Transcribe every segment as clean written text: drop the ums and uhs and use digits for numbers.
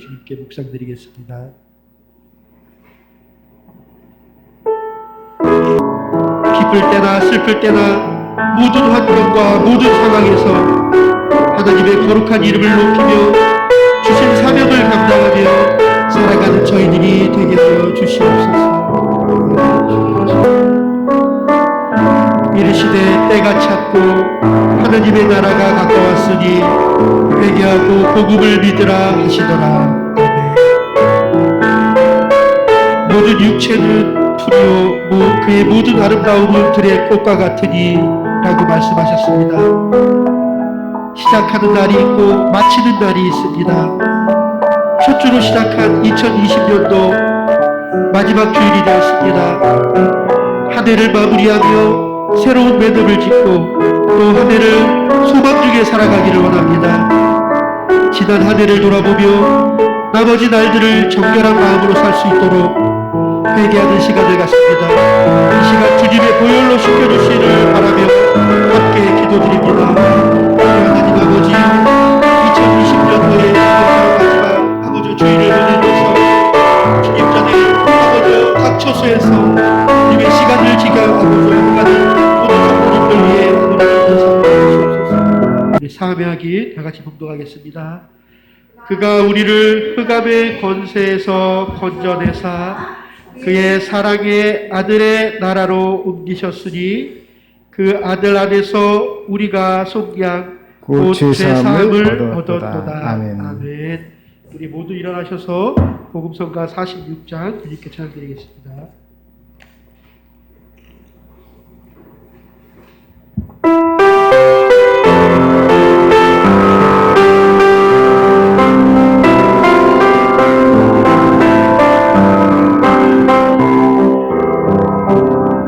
주님께 묵상드리겠습니다. 기쁠 때나 슬플 때나 모든 환경과 모든 상황에서 하나님의 거룩한 이름을 높이며 주신 사명을 감당하며 살아가는 저희들이 되게 하여 주시옵소서. 이르시되 때가 찼고 하나님의 나라가 가까웠으니 회개하고 복음을 믿으라 하시더라. 아멘. 모든 육체는 풀이요 그의 모든 아름다움은 들의 꽃과 같으니 라고 말씀하셨습니다. 시작하는 날이 있고 마치는 날이 있습니다. 첫 주로 시작한 2020년도 마지막 주일이 되었습니다. 한 해를 마무리하며 새로운 매듭을 짓고 또 한 해를 소망 중에 살아가기를 원합니다. 지난 한 해를 돌아보며 나머지 날들을 정결한 마음으로 살 수 있도록 회개하는 시간을 갖습니다. 이 시간 주님의 보혈로 씻겨주시기를 바라며 함께 기도드립니다. 하나님 아버지, 2020년도에 마지막 아버지 주일을 보내면서 주님 전에 아버지 각 처소에서 주님의 시간을 지켜 아버지 하는 모든 성도님들 위해 하나님 기도하옵소서. 우리 사명하기 다 같이 봉독하겠습니다. 그가 우리를 흑암의 권세에서 건져내사 그의 사랑의 아들의 나라로 옮기셨으니 그 아들 안에서 우리가 속량 곧 죄사함을 얻었도다. 아멘. 아멘. 우리 모두 일어나셔서 복음성가 46장 주님께 찬양드리겠습니다.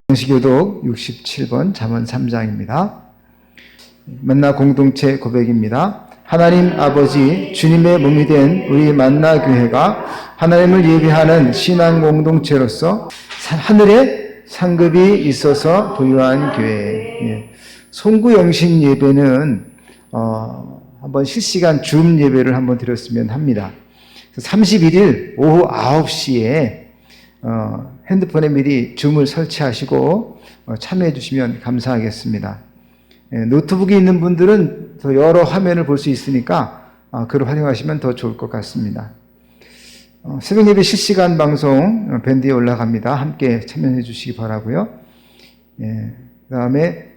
성시교독 67번 잠언 3장입니다. 만나 공동체 고백입니다. 하나님 아버지, 주님의 몸이 된 우리 만나 교회가 하나님을 예배하는 신앙 공동체로서 하늘에 상급이 있어서 부유한 교회. 송구 영신 예배는 한번 실시간 줌 예배를 한번 드렸으면 합니다. 31일 오후 9시에 핸드폰에 미리 줌을 설치하시고 참여해 주시면 감사하겠습니다. 노트북이 있는 분들은 더 여러 화면을 볼 수 있으니까 그걸 활용하시면 더 좋을 것 같습니다. 새벽 예배 실시간 방송 밴드에 올라갑니다. 함께 참여해 주시기 바라고요. 그 다음에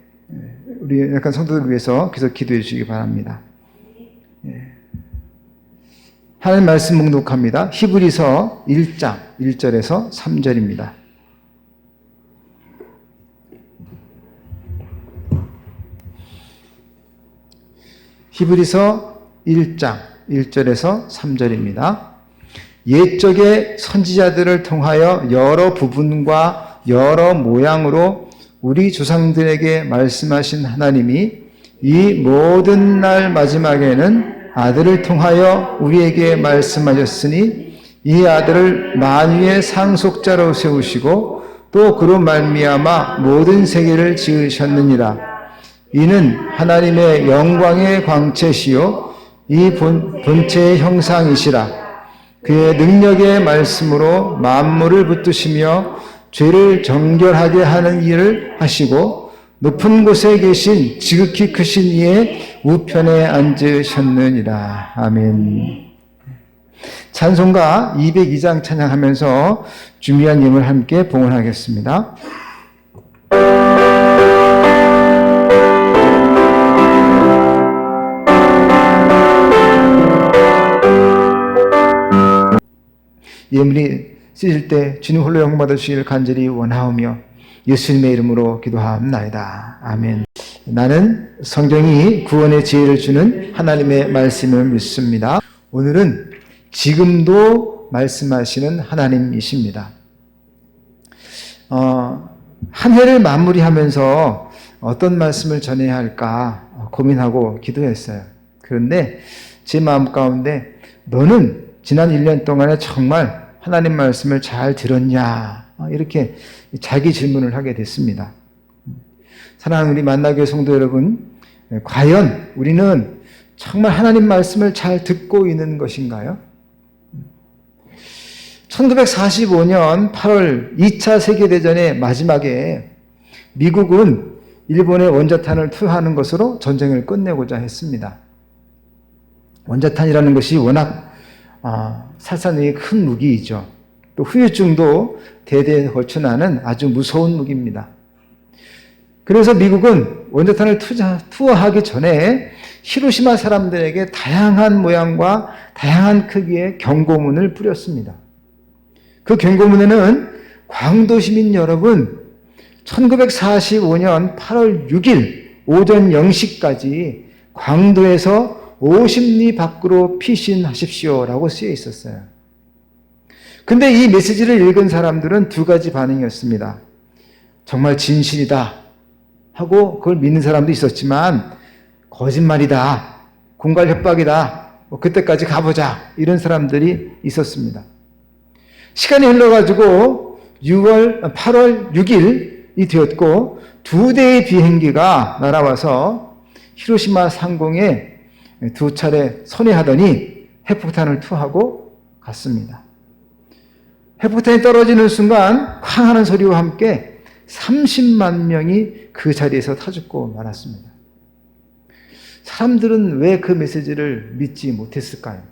우리 약간 성도들을 위해서 계속 기도해 주시기 바랍니다. 하나님 말씀 묵독합니다. 히브리서 1장 1절에서 3절입니다. 히브리서 1장 1절에서 3절입니다. 옛적의 선지자들을 통하여 여러 부분과 여러 모양으로 우리 조상들에게 말씀하신 하나님이 이 모든 날 마지막에는 아들을 통하여 우리에게 말씀하셨으니 이 아들을 만유의 상속자로 세우시고 또 그로 말미암아 모든 세계를 지으셨느니라. 이는 하나님의 영광의 광채시요 이 본체의 형상이시라. 그의 능력의 말씀으로 만물을 붙드시며 죄를 정결하게 하는 일을 하시고 높은 곳에 계신 지극히 크신 이의 우편에 앉으셨느니라. 아멘. 찬송가 202장 찬양하면서 준비한 예물 함께 봉헌하겠습니다. 예물이 쓰실 때 주님 홀로 영광 받으시기를 간절히 원하오며 예수님의 이름으로 기도하옵나이다. 아멘. 나는 성경이 구원의 지혜를 주는 하나님의 말씀을 믿습니다. 오늘은 지금도 말씀하시는 하나님이십니다. 한 해를 마무리하면서 어떤 말씀을 전해야 할까 고민하고 기도했어요. 그런데 제 마음 가운데 너는 지난 1년 동안에 정말 하나님 말씀을 잘 들었냐? 이렇게 자기 질문을 하게 됐습니다. 사랑하는 우리 만나교회 성도 여러분, 과연 우리는 정말 하나님 말씀을 잘 듣고 있는 것인가요? 1945년 8월 2차 세계대전의 마지막에 미국은 일본의 원자탄을 투하하는 것으로 전쟁을 끝내고자 했습니다. 원자탄이라는 것이 워낙 살상력이 큰 무기이죠. 또 후유증도 대대에 걸쳐 나는 아주 무서운 무기입니다. 그래서 미국은 원자탄을 투하하기 전에 히로시마 사람들에게 다양한 모양과 다양한 크기의 경고문을 뿌렸습니다. 그 경고문에는 광도 시민 여러분, 1945년 8월 6일 오전 0시까지 광도에서 50리 밖으로 피신하십시오라고 쓰여 있었어요. 근데 이 메시지를 읽은 사람들은 두 가지 반응이었습니다. 정말 진실이다 하고 그걸 믿는 사람도 있었지만 거짓말이다, 공갈 협박이다, 그때까지 가보자 이런 사람들이 있었습니다. 시간이 흘러가지고 8월 6일이 되었고 두 대의 비행기가 날아와서 히로시마 상공에 두 차례 선회하더니 핵폭탄을 투하고 갔습니다. 핵폭탄이 떨어지는 순간 쾅 하는 소리와 함께 30만 명이 그 자리에서 타 죽고 말았습니다. 사람들은 왜 그 메시지를 믿지 못했을까요?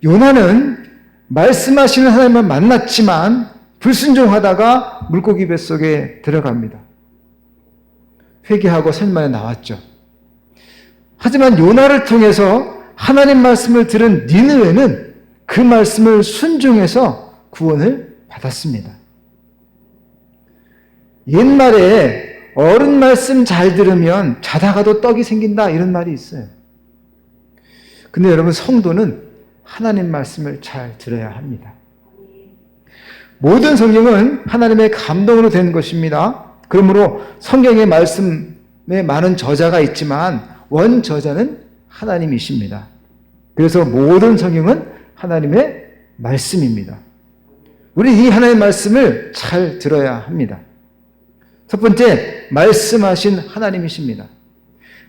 요나는 말씀하시는 하나님을 만났지만 불순종하다가 물고기 뱃속에 들어갑니다. 회개하고 설만에 나왔죠. 하지만 요나를 통해서 하나님 말씀을 들은 니느웨는 그 말씀을 순종해서 구원을 받았습니다. 옛말에 어른 말씀 잘 들으면 자다가도 떡이 생긴다 이런 말이 있어요. 근데 여러분, 성도는 하나님 말씀을 잘 들어야 합니다. 모든 성경은 하나님의 감동으로 된 것입니다. 그러므로 성경의 말씀에 많은 저자가 있지만 원저자는 하나님이십니다. 그래서 모든 성경은 하나님의 말씀입니다. 우리 이 하나님의 말씀을 잘 들어야 합니다. 첫 번째, 말씀하신 하나님이십니다.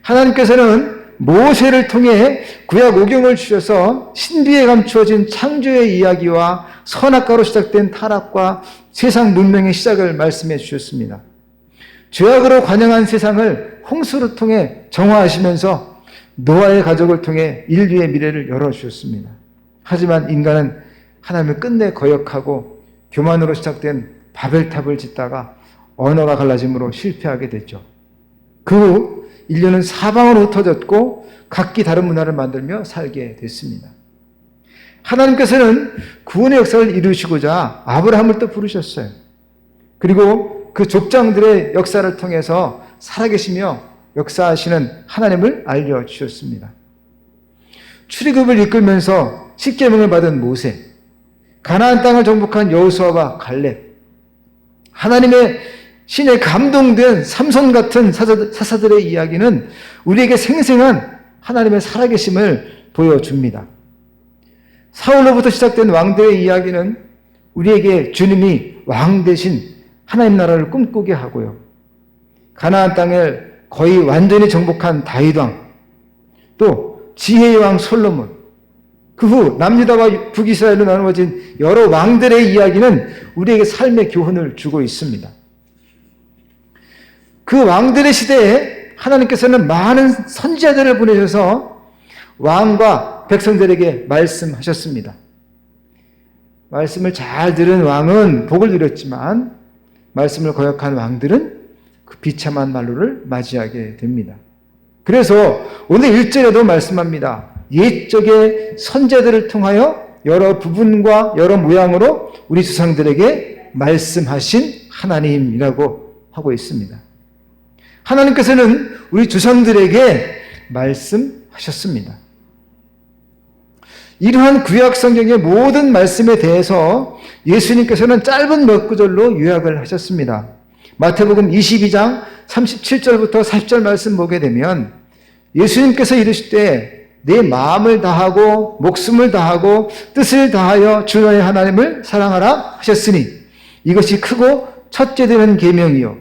하나님께서는 모세를 통해 구약 오경을 주셔서 신비에 감추어진 창조의 이야기와 선악과로 시작된 타락과 세상 문명의 시작을 말씀해 주셨습니다. 죄악으로 관영한 세상을 홍수를 통해 정화하시면서 노아의 가족을 통해 인류의 미래를 열어주셨습니다. 하지만 인간은 하나님을 끝내 거역하고 교만으로 시작된 바벨탑을 짓다가 언어가 갈라짐으로 실패하게 됐죠. 그 후 인류는 사방으로 흩어졌고 각기 다른 문화를 만들며 살게 됐습니다. 하나님께서는 구원의 역사를 이루시고자 아브라함을 또 부르셨어요. 그리고 그 족장들의 역사를 통해서 살아계시며 역사하시는 하나님을 알려주셨습니다. 출애굽을 이끌면서 십계명을 받은 모세, 가나안 땅을 정복한 여호수아와 갈렙, 하나님의 신에 감동된 삼손 같은 사사들의 이야기는 우리에게 생생한 하나님의 살아계심을 보여줍니다. 사울로부터 시작된 왕들의 이야기는 우리에게 주님이 왕 대신 하나님 나라를 꿈꾸게 하고요. 가나안 땅을 거의 완전히 정복한 다윗 왕, 또 지혜의 왕 솔로몬, 그 후 남유다와 북이스라엘로 나누어진 여러 왕들의 이야기는 우리에게 삶의 교훈을 주고 있습니다. 그 왕들의 시대에 하나님께서는 많은 선지자들을 보내셔서 왕과 백성들에게 말씀하셨습니다. 말씀을 잘 들은 왕은 복을 누렸지만 말씀을 거역한 왕들은 그 비참한 말로를 맞이하게 됩니다. 그래서 오늘 1절에도 말씀합니다. 옛적의 선지자들을 통하여 여러 부분과 여러 모양으로 우리 조상들에게 말씀하신 하나님이라고 하고 있습니다. 하나님께서는 우리 조상들에게 말씀하셨습니다. 이러한 구약 성경의 모든 말씀에 대해서 예수님께서는 짧은 몇 구절로 요약을 하셨습니다. 마태복음 22장 37절부터 40절 말씀 보게 되면 예수님께서 이르실 때 내 마음을 다하고 목숨을 다하고 뜻을 다하여 주 너의 하나님을 사랑하라 하셨으니 이것이 크고 첫째 되는 계명이요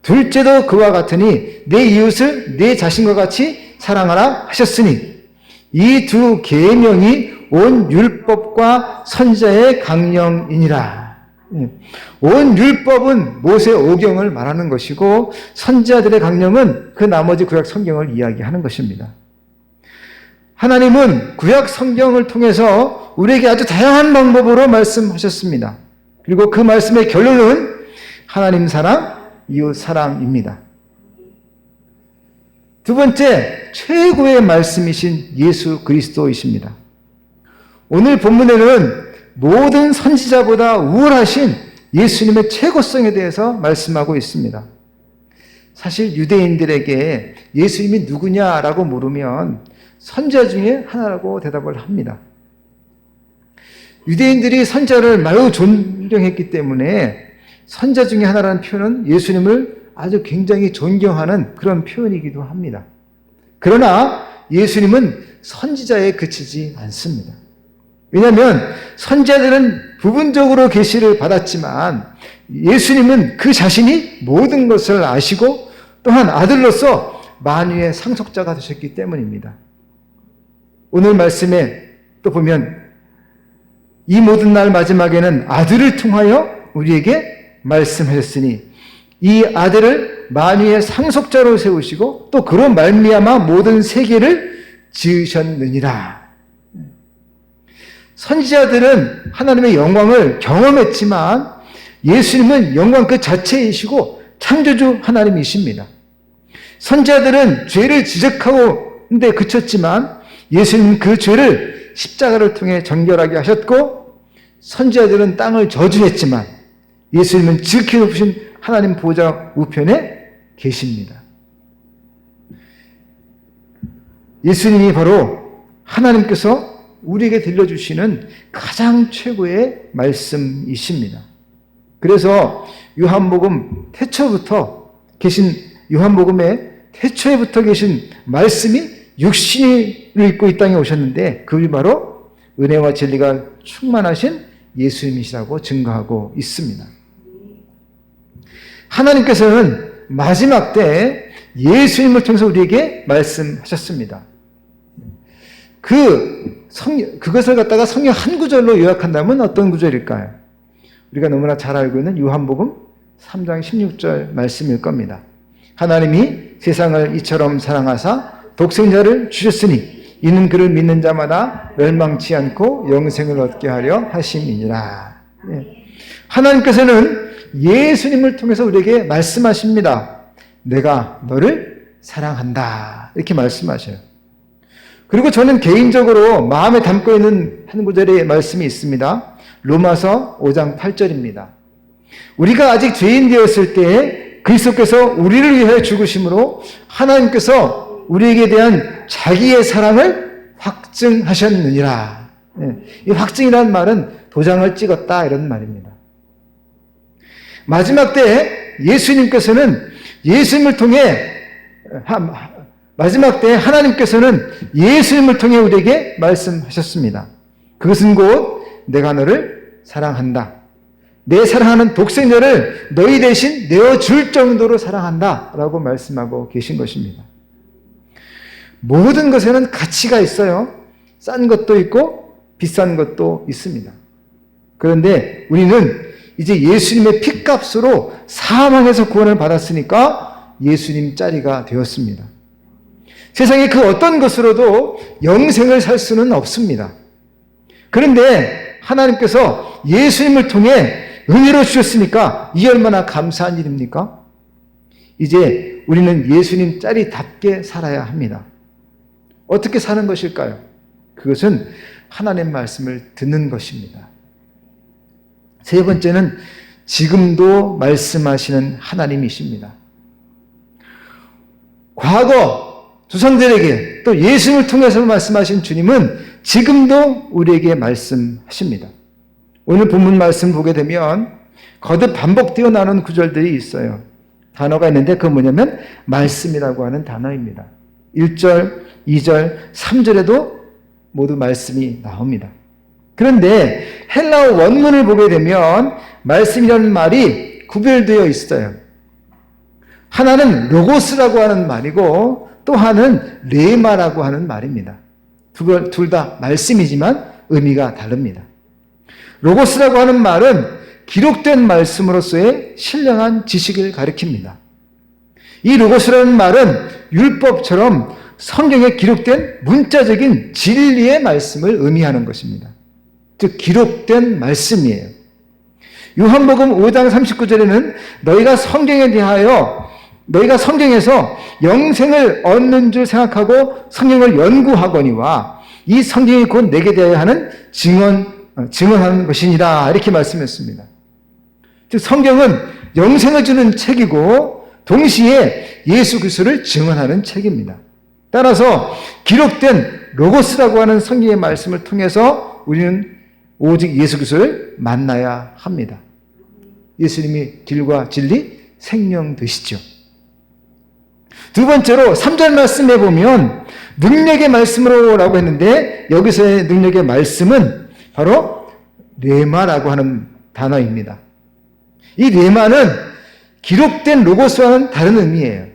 둘째도 그와 같으니 내 이웃을 내 자신과 같이 사랑하라 하셨으니 이 두 계명이 온 율법과 선지자의 강령이니라. 온 율법은 모세 오경을 말하는 것이고 선지자들의 강령은 그 나머지 구약 성경을 이야기하는 것입니다. 하나님은 구약 성경을 통해서 우리에게 아주 다양한 방법으로 말씀하셨습니다. 그리고 그 말씀의 결론은 하나님 사랑, 이웃 사랑입니다. 두 번째, 최고의 말씀이신 예수 그리스도이십니다. 오늘 본문에는 모든 선지자보다 우월하신 예수님의 최고성에 대해서 말씀하고 있습니다. 사실 유대인들에게 예수님이 누구냐라고 물으면 선지자 중에 하나라고 대답을 합니다. 유대인들이 선지자를 매우 존경했기 때문에 선지자 중에 하나라는 표현은 예수님을 아주 굉장히 존경하는 그런 표현이기도 합니다. 그러나 예수님은 선지자에 그치지 않습니다. 왜냐하면 선지자들은 부분적으로 계시를 받았지만 예수님은 그 자신이 모든 것을 아시고 또한 아들로서 만유의 상속자가 되셨기 때문입니다. 오늘 말씀에 또 보면 이 모든 날 마지막에는 아들을 통하여 우리에게 말씀하셨으니 이 아들을 만유의 상속자로 세우시고 또 그로 말미암아 모든 세계를 지으셨느니라. 선지자들은 하나님의 영광을 경험했지만 예수님은 영광 그 자체이시고 창조주 하나님이십니다. 선지자들은 죄를 지적하고 근데 그쳤지만 예수님은 그 죄를 십자가를 통해 정결하게 하셨고 선지자들은 땅을 저주했지만 예수님은 지극히 높으신 하나님 보좌 우편에 계십니다. 예수님이 바로 하나님께서 우리에게 들려주시는 가장 최고의 말씀이십니다. 그래서 요한복음 태초부터 계신 요한복음의 태초에부터 계신 말씀이 육신을 입고 이 땅에 오셨는데 그분이 바로 은혜와 진리가 충만하신 예수님이시라고 증거하고 있습니다. 하나님께서는 마지막 때 예수님을 통해서 우리에게 말씀하셨습니다. 그것을 갖다가 성경 한 구절로 요약한다면 어떤 구절일까요? 우리가 너무나 잘 알고 있는 요한복음 3장 16절 말씀일 겁니다. 하나님이 세상을 이처럼 사랑하사 독생자를 주셨으니 이는 그를 믿는 자마다 멸망치 않고 영생을 얻게 하려 하심이니라. 하나님께서는 예수님을 통해서 우리에게 말씀하십니다. 내가 너를 사랑한다. 이렇게 말씀하셔요. 그리고 저는 개인적으로 마음에 담고 있는 한 구절의 말씀이 있습니다. 로마서 5장 8절입니다. 우리가 아직 죄인 되었을 때 그리스도께서 우리를 위하여 죽으심으로 하나님께서 우리에게 대한 자기의 사랑을 확증하셨느니라. 이 확증이라는 말은 도장을 찍었다 이런 말입니다. 마지막 때 예수님께서는 예수님을 통해 마지막 때 하나님께서는 예수님을 통해 우리에게 말씀하셨습니다. 그것은 곧 내가 너를 사랑한다. 내 사랑하는 독생자를 너희 대신 내어줄 정도로 사랑한다 라고 말씀하고 계신 것입니다. 모든 것에는 가치가 있어요. 싼 것도 있고 비싼 것도 있습니다. 그런데 우리는 이제 예수님의 피값으로 사망에서 구원을 받았으니까 예수님 짜리가 되었습니다. 세상에 그 어떤 것으로도 영생을 살 수는 없습니다. 그런데 하나님께서 예수님을 통해 은혜로 주셨으니까 이게 얼마나 감사한 일입니까? 이제 우리는 예수님 짜리답게 살아야 합니다. 어떻게 사는 것일까요? 그것은 하나님의 말씀을 듣는 것입니다. 세 번째는 지금도 말씀하시는 하나님이십니다. 과거 조상들에게 또 예수님을 통해서 말씀하신 주님은 지금도 우리에게 말씀하십니다. 오늘 본문 말씀 보게 되면 거듭 반복되어 나오는 구절들이 있어요. 단어가 있는데 그건 뭐냐면 말씀이라고 하는 단어입니다. 1절, 2절, 3절에도 모두 말씀이 나옵니다. 그런데 헬라어 원문을 보게 되면 말씀이라는 말이 구별되어 있어요. 하나는 로고스라고 하는 말이고 또 하나는 레마라고 하는 말입니다. 둘 다 말씀이지만 의미가 다릅니다. 로고스라고 하는 말은 기록된 말씀으로서의 신령한 지식을 가리킵니다. 이 로고스라는 말은 율법처럼 성경에 기록된 문자적인 진리의 말씀을 의미하는 것입니다. 즉 기록된 말씀이에요. 요한복음 5장 39절에는 너희가 성경에서 영생을 얻는 줄 생각하고 성경을 연구하거니와 이 성경이 곧 내게 대하여 하는 증언하는 것이니라 이렇게 말씀했습니다. 즉 성경은 영생을 주는 책이고 동시에 예수 그리스도를 증언하는 책입니다. 따라서 기록된 로고스라고 하는 성경의 말씀을 통해서 우리는 오직 예수 그리스도를 만나야 합니다. 예수님이 길과 진리, 생명 되시죠. 두 번째로 3절 말씀에 보면 능력의 말씀으로라고 했는데 여기서의 능력의 말씀은 바로 레마라고 하는 단어입니다. 이 레마는 기록된 로고스와는 다른 의미예요.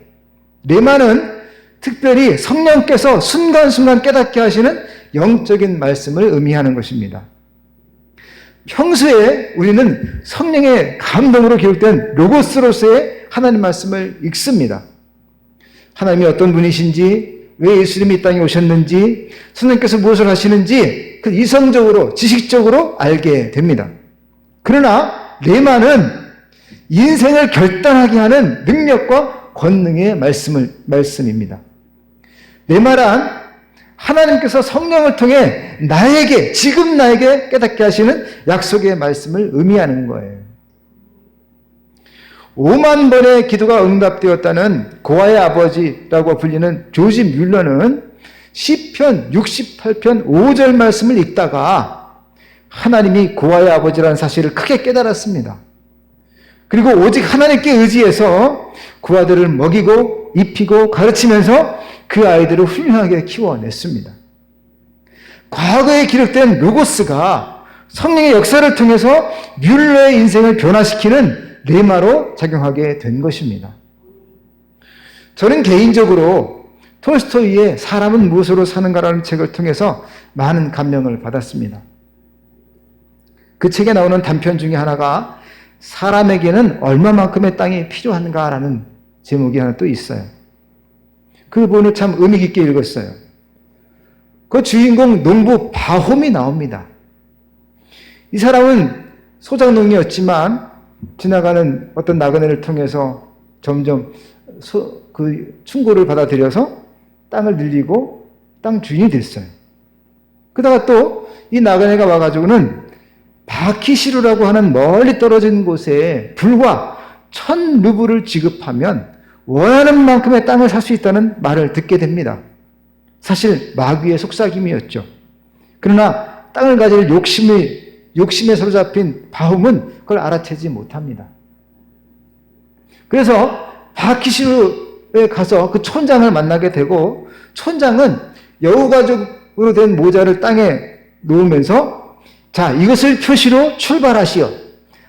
레마는 특별히 성령께서 순간순간 깨닫게 하시는 영적인 말씀을 의미하는 것입니다. 평소에 우리는 성령의 감동으로 기록된 로고스로서의 하나님 말씀을 읽습니다. 하나님이 어떤 분이신지, 왜 예수님이 이 땅에 오셨는지, 성령께서 무엇을 하시는지 그 이성적으로, 지식적으로 알게 됩니다. 그러나 레마는 인생을 결단하게 하는 능력과 권능의 말씀입니다. 레마란 하나님께서 성령을 통해 지금 나에게 깨닫게 하시는 약속의 말씀을 의미하는 거예요. 5만 번의 기도가 응답되었다는 고아의 아버지라고 불리는 조지 뮬러는 시편 68편 5절 말씀을 읽다가 하나님이 고아의 아버지라는 사실을 크게 깨달았습니다. 그리고 오직 하나님께 의지해서 그 아들을 먹이고 입히고 가르치면서 그 아이들을 훌륭하게 키워냈습니다. 과거에 기록된 로고스가 성령의 역사를 통해서 뮬러의 인생을 변화시키는 레마로 작용하게 된 것입니다. 저는 개인적으로 톨스토이의 사람은 무엇으로 사는가라는 책을 통해서 많은 감명을 받았습니다. 그 책에 나오는 단편 중에 하나가 사람에게는 얼마만큼의 땅이 필요한가라는 제목이 하나 또 있어요. 그 부분을 참 의미 깊게 읽었어요. 그 주인공 농부 바홈이 나옵니다. 이 사람은 소작농이었지만 지나가는 어떤 나그네를 통해서 점점 그 충고를 받아들여서 땅을 늘리고 땅 주인이 됐어요. 그러다가 또 이 나그네가 와가지고는 바키시루라고 하는 멀리 떨어진 곳에 불과 1000루블을 지급하면 원하는 만큼의 땅을 살 수 있다는 말을 듣게 됩니다. 사실 마귀의 속삭임이었죠. 그러나 땅을 가질 욕심에 사로잡힌 바움은 그걸 알아채지 못합니다. 그래서 바키시루에 가서 그 촌장을 만나게 되고 촌장은 여우가죽으로 된 모자를 땅에 놓으면서 자, 이것을 표시로 출발하시오.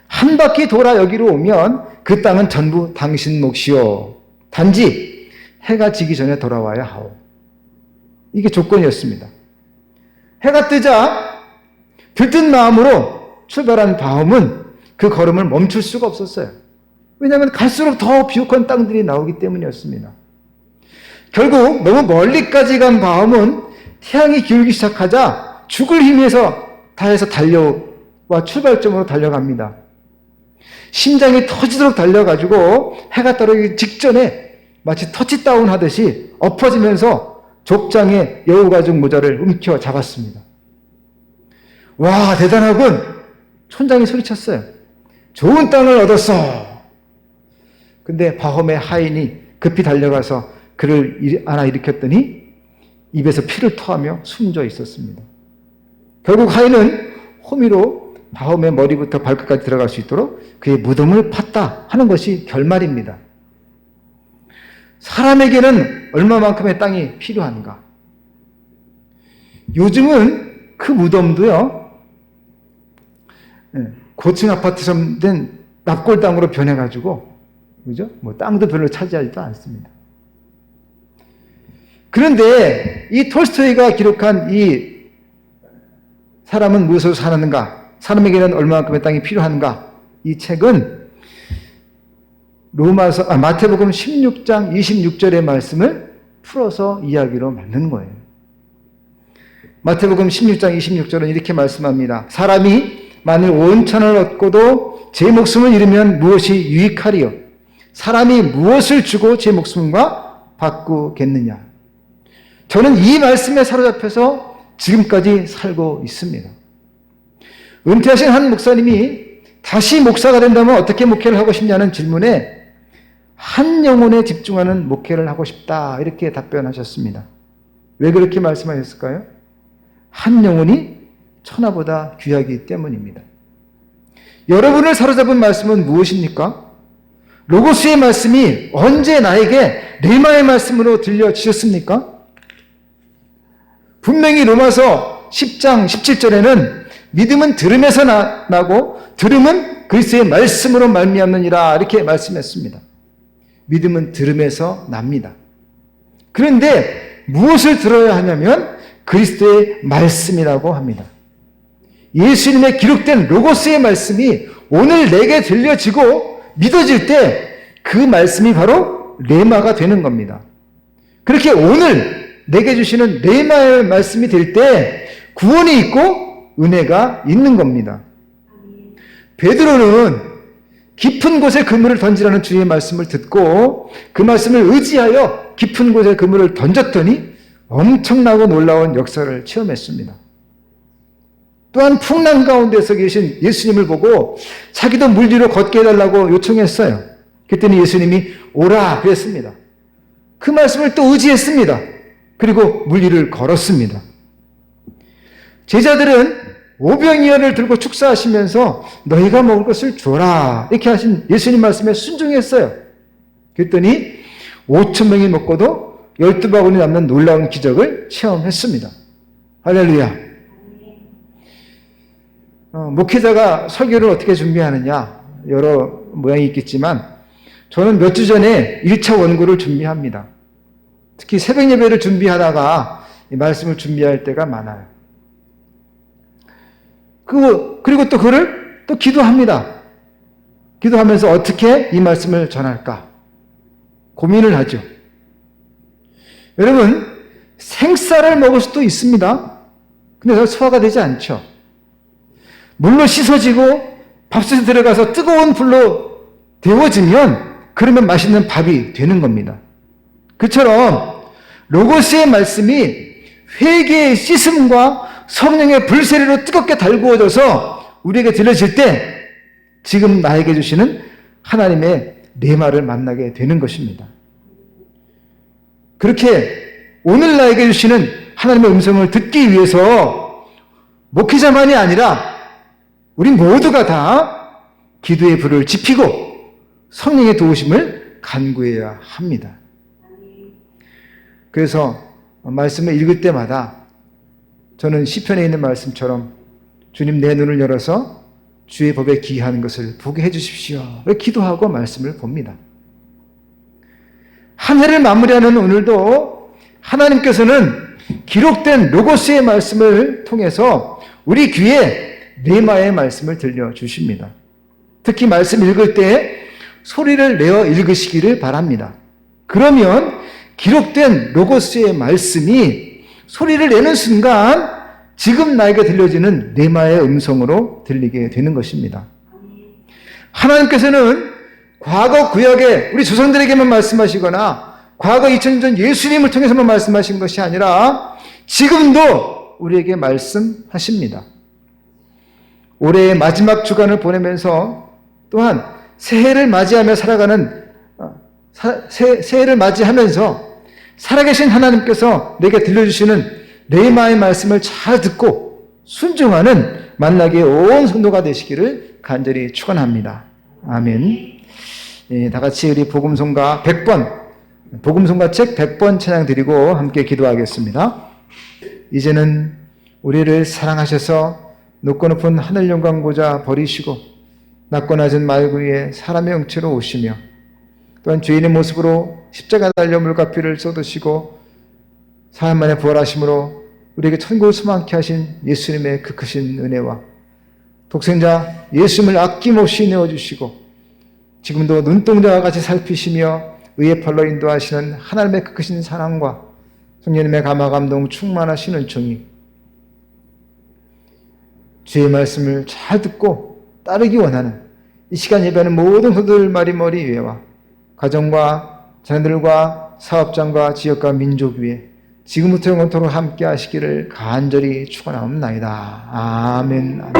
한 바퀴 돌아 여기로 오면 그 땅은 전부 당신 몫이오. 단지 해가 지기 전에 돌아와야 하오. 이게 조건이었습니다. 해가 뜨자 들뜬 마음으로 출발한 바움은 그 걸음을 멈출 수가 없었어요. 왜냐하면 갈수록 더 비옥한 땅들이 나오기 때문이었습니다. 결국 너무 멀리까지 간 바움은 태양이 기울기 시작하자 죽을 힘에서 다해서 달려와 출발점으로 달려갑니다. 심장이 터지도록 달려가지고 해가 떨어지기 직전에 마치 터치다운 하듯이 엎어지면서 족장의 여우가죽 모자를 움켜 잡았습니다. 와, 대단하군! 촌장이 소리쳤어요. 좋은 땅을 얻었어! 근데 바홈의 하인이 급히 달려가서 그를 안아 일으켰더니 입에서 피를 토하며 숨져 있었습니다. 결국 하인은 호미로 바홈의 머리부터 발끝까지 들어갈 수 있도록 그의 무덤을 팠다 하는 것이 결말입니다. 사람에게는 얼마만큼의 땅이 필요한가? 요즘은 그 무덤도요, 고층 아파트처럼 된 납골 땅으로 변해가지고, 그죠? 뭐 땅도 별로 차지하지도 않습니다. 그런데 이 톨스토이가 기록한 이 사람은 무엇으로 사는가? 사람에게는 얼마만큼의 땅이 필요한가? 이 책은 마태복음 16장 26절의 말씀을 풀어서 이야기로 만든 거예요. 마태복음 16장 26절은 이렇게 말씀합니다. 사람이 만일 온 천을 얻고도 제 목숨을 잃으면 무엇이 유익하리요? 사람이 무엇을 주고 제 목숨과 바꾸겠느냐? 저는 이 말씀에 사로잡혀서 지금까지 살고 있습니다. 은퇴하신 한 목사님이 다시 목사가 된다면 어떻게 목회를 하고 싶냐는 질문에 한 영혼에 집중하는 목회를 하고 싶다 이렇게 답변하셨습니다. 왜 그렇게 말씀하셨을까요? 한 영혼이 천하보다 귀하기 때문입니다. 여러분을 사로잡은 말씀은 무엇입니까? 로고스의 말씀이 언제 나에게 레마의 말씀으로 들려지셨습니까? 분명히 로마서 10장 17절에는 믿음은 들음에서 나고 들음은 그리스도의 말씀으로 말미암느니라 이렇게 말씀했습니다. 믿음은 들음에서 납니다. 그런데 무엇을 들어야 하냐면 그리스도의 말씀이라고 합니다. 예수님의 기록된 로고스의 말씀이 오늘 내게 들려지고 믿어질 때 그 말씀이 바로 레마가 되는 겁니다. 그렇게 오늘 내게 주시는 레마의 말씀이 될 때 구원이 있고 은혜가 있는 겁니다. 베드로는 깊은 곳에 그물을 던지라는 주의 말씀을 듣고 그 말씀을 의지하여 깊은 곳에 그물을 던졌더니 엄청나고 놀라운 역사를 체험했습니다. 또한 풍랑 가운데서 계신 예수님을 보고 자기도 물 위로 걷게 해달라고 요청했어요. 그랬더니 예수님이 오라 그랬습니다. 그 말씀을 또 의지했습니다. 그리고 물 위를 걸었습니다. 제자들은 오병이어를 들고 축사하시면서 너희가 먹을 것을 줘라 이렇게 하신 예수님 말씀에 순종했어요. 그랬더니 5,000명이 먹고도 12바구니 남는 놀라운 기적을 체험했습니다. 할렐루야. 목회자가 설교를 어떻게 준비하느냐 여러 모양이 있겠지만 저는 몇 주 전에 1차 원고를 준비합니다. 특히 새벽 예배를 준비하다가 이 말씀을 준비할 때가 많아요. 그리고 또 그를 또 기도합니다. 기도하면서 어떻게 이 말씀을 전할까 고민을 하죠. 여러분 생쌀을 먹을 수도 있습니다. 근데 소화가 되지 않죠. 물로 씻어지고 밥솥에 들어가서 뜨거운 불로 데워지면 그러면 맛있는 밥이 되는 겁니다. 그처럼 로고스의 말씀이 회개의 씻음과 성령의 불세례로 뜨겁게 달구어져서 우리에게 들려질 때 지금 나에게 주시는 하나님의 레마를 만나게 되는 것입니다. 그렇게 오늘 나에게 주시는 하나님의 음성을 듣기 위해서 목회자만이 아니라 우리 모두가 다 기도의 불을 지피고 성령의 도우심을 간구해야 합니다. 그래서 말씀을 읽을 때마다 저는 시편에 있는 말씀처럼 주님 내 눈을 열어서 주의 법에 기이한 것을 보게 해주십시오. 기도하고 말씀을 봅니다. 한 해를 마무리하는 오늘도 하나님께서는 기록된 로고스의 말씀을 통해서 우리 귀에 레마의 말씀을 들려주십니다. 특히 말씀 읽을 때 소리를 내어 읽으시기를 바랍니다. 그러면 기록된 로고스의 말씀이 소리를 내는 순간 지금 나에게 들려지는 레마의 음성으로 들리게 되는 것입니다. 하나님께서는 과거 구약에 우리 조상들에게만 말씀하시거나 과거 2000년 전 예수님을 통해서만 말씀하신 것이 아니라 지금도 우리에게 말씀하십니다. 올해의 마지막 주간을 보내면서 또한 새해를 맞이하며 살아가는 새해를 맞이하면서 살아계신 하나님께서 내게 들려주시는 레마의 말씀을 잘 듣고 순종하는 만나기의 온 성도가 되시기를 간절히 축원합니다. 아멘. 예, 다 같이 우리 복음송가 100번 복음송가 책 100번 찬양 드리고 함께 기도하겠습니다. 이제는 우리를 사랑하셔서 높고 높은 하늘 영광 보좌 버리시고 낮고 낮은 말 위에 사람의 형체로 오시며 또한 죄인의 모습으로 십자가 달려 물과 피를 쏟으시고 사흘 만에 부활하심으로 우리에게 천국을 소망케 하신 예수님의 그 크신 은혜와 독생자 예수님을 아낌없이 내어주시고 지금도 눈동자와 같이 살피시며 의의 팔로 인도하시는 하나님의 그 크신 사랑과 성령님의 감화 감동 충만하신 은총이 주의 말씀을 잘 듣고 따르기 원하는 이 시간 예배하는 모든 성도들 머리 위에와 가정과 자녀들과 사업장과 지역과 민족 위에 지금부터 영원토록 함께 하시기를 간절히 축원하옵나이다. 아멘.